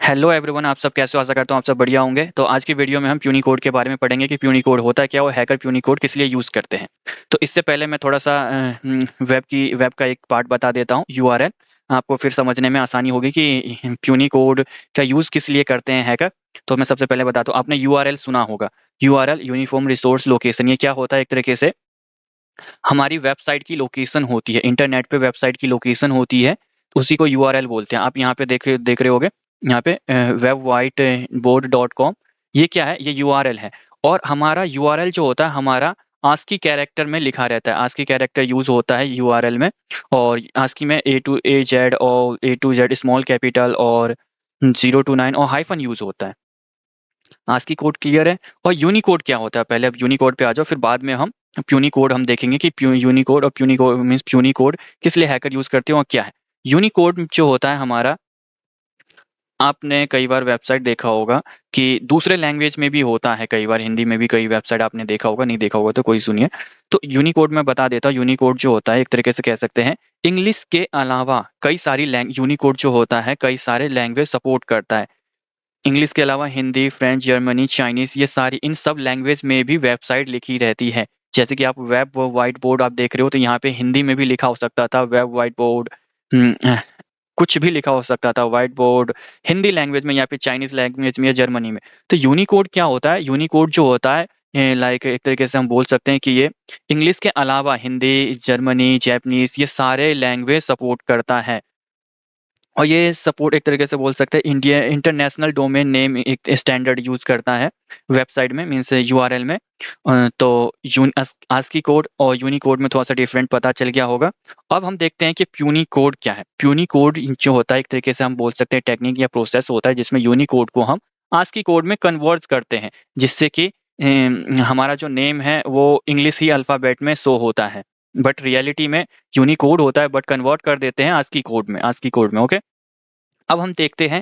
Hello everyone, आप सब कैसे हो? आशा करता हूँ आप सब बढ़िया होंगे। तो आज की वीडियो में हम प्यूनिकोड के बारे में पढ़ेंगे कि प्यूनिकोड होता है क्या और हैकर प्यूनिकोड किस लिए यूज़ करते हैं। तो इससे पहले मैं थोड़ा-सा वेब का एक पार्ट बता देता हूँ, यूआरएल। आपको फिर समझने में आसानी होगी कि प्यूनिकोड का यूज़ किस लिए करते हैं हैकर। तो मैं सबसे पहले बताता हूँ, आपने यूआरएल सुना होगा। यूआरएल यूनिफ़ॉर्म रिसोर्स लोकेशन, ये क्या होता है? एक तरीके से हमारी वेबसाइट की लोकेशन होती है, इंटरनेट पे वेबसाइट की लोकेशन होती है, उसी को यूआरएल बोलते हैं। आप यहाँ पे देख रहे होंगे, यहाँ पे webwhiteboard.com, ये क्या है? ये यूआरएल है। और हमारा यूआरएल जो होता है, हमारा आस्की कैरेक्टर में लिखा रहता है। आस्की कैरेक्टर यूज़ होता है यूआरएल में, और आस्की में ए टू ए जेड और ए टू जेड स्मॉल कैपिटल और 0 टू 9 और हाइफ़न यूज़ होता है। आस्की कोड क्लियर है? और यूनिकोड क्या होता है? पहले आप यूनिकोड पे आ जाओ, फिर बाद में हम प्यूनिकोड हम देखेंगे कि यूनिकोड और प्यूनिकोड मीन्स प्यूनिकोड किस लिए हैकर यूज़ करते हैं और क्या है। यूनिकोड जो होता है हमारा, आपने कई बार वेबसाइट देखा होगा कि दूसरे लैंग्वेज में भी होता है, कई बार हिंदी में भी कई वेबसाइट आपने देखा होगा, नहीं देखा होगा तो कोई सुनिए। तो यूनिकोड मैं बता देता हूँ, यूनिकोड जो होता है एक तरीके से कह सकते हैं, इंग्लिश के अलावा कई सारी यूनिकोड जो होता है कई सारे लैंग्वेज सपोर्ट करता है। इंग्लिश के अलावा हिंदी, फ्रेंच, जर्मनी, चाइनीज़, ये सारी इन सब लैंग्वेज में भी वेबसाइट लिखी रहती है। जैसे कि आप वेब व्हाइट बोर्ड आप देख रहे हो, तो यहाँ पे हिंदी में भी लिखा हो सकता था वेब व्हाइट बोर्ड। कुछ भी लिखा हो सकता था व्हाइट बोर्ड, हिंदी लैंग्वेज में या फिर चाइनीज़ लैंग्वेज में या जर्मनी में। तो यूनिकोड क्या होता है? यूनिकोड जो होता है लाइक एक तरीके से हम बोल सकते हैं कि ये इंग्लिश के अलावा हिंदी, जर्मनी, जैपनीज़, ये सारे लैंग्वेज सपोर्ट करता है। और ये सपोर्ट एक तरीके से बोल सकते हैं, इंडिया इंटरनेशनल डोमेन नेम एक स्टैंडर्ड यूज़ करता है वेबसाइट में, मीन्स यूआरएल में। तो आस्की कोड और यूनिकोड में थोड़ा-सा डिफरेंट पता चल गया होगा। अब हम देखते हैं कि प्यूनिकोड क्या है? प्यूनिकोड जो होता है एक तरीके से हम बोल सकते हैं टेक्निक या प्रोसेस होता है जिसमें यूनिकोड को हम आस्की कोड में कन्वर्ट करते हैं, जिससे कि हमारा जो नेम है वो इंग्लिश ही अल्फ़ाबेट में शो होता है। बट रियलिटी में यूनिकोड होता है, बट कन्वर्ट कर देते हैं आस्की कोड में, ओके? अब हम देखते हैं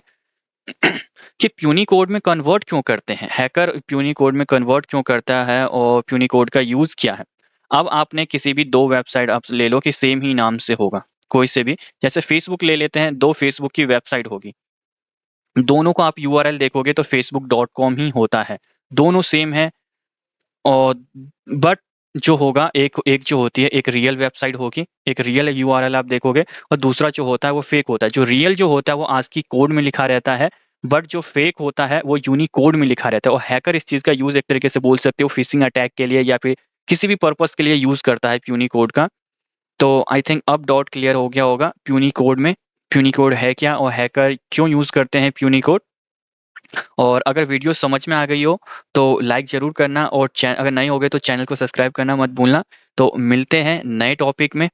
कि प्यूनिकोड में कन्वर्ट क्यों करते हैं? हैकर प्यूनिकोड में कन्वर्ट क्यों करता है और प्यूनिकोड का यूज़ क्या है? अब आपने किसी भी 2 वेबसाइट आप ले लो कि सेम ही नाम से होगा, कोई से भी। जैसे फ़ेसबुक ले लेते हैं, 2 फ़ेसबुक की वेबसाइट होगी। दोनों को आप यूआरएल देखोगे तो facebook.com ही होता है। दोनों सेम है, और बट जो होगा, एक एक जो होती है, एक रियल वेबसाइट होगी, एक रियल यूआरएल आप देखोगे, और दूसरा जो होता है वो फेक होता है। जो रियल जो होता है वो आस्की कोड में लिखा रहता है, बट जो फेक होता है वो यूनिकोड में लिखा रहता है। और हैकर इस चीज़ का यूज़ एक तरीके से बोल सकते हो फिशिंग अटैक के लिए या फिर किसी भी पर्पज़ के लिए यूज़ करता है यूनिकोड का। तो आई थिंक अब डाउट क्लियर हो गया होगा यूनिकोड में, यूनिकोड है क्या और हैकर क्यों यूज़ करते हैं यूनिकोड। और अगर वीडियो समझ में आ गई हो तो लाइक ज़रूर करना, और अगर नए हो गए तो चैनल को सब्सक्राइब करना मत भूलना। तो मिलते हैं नए टॉपिक में।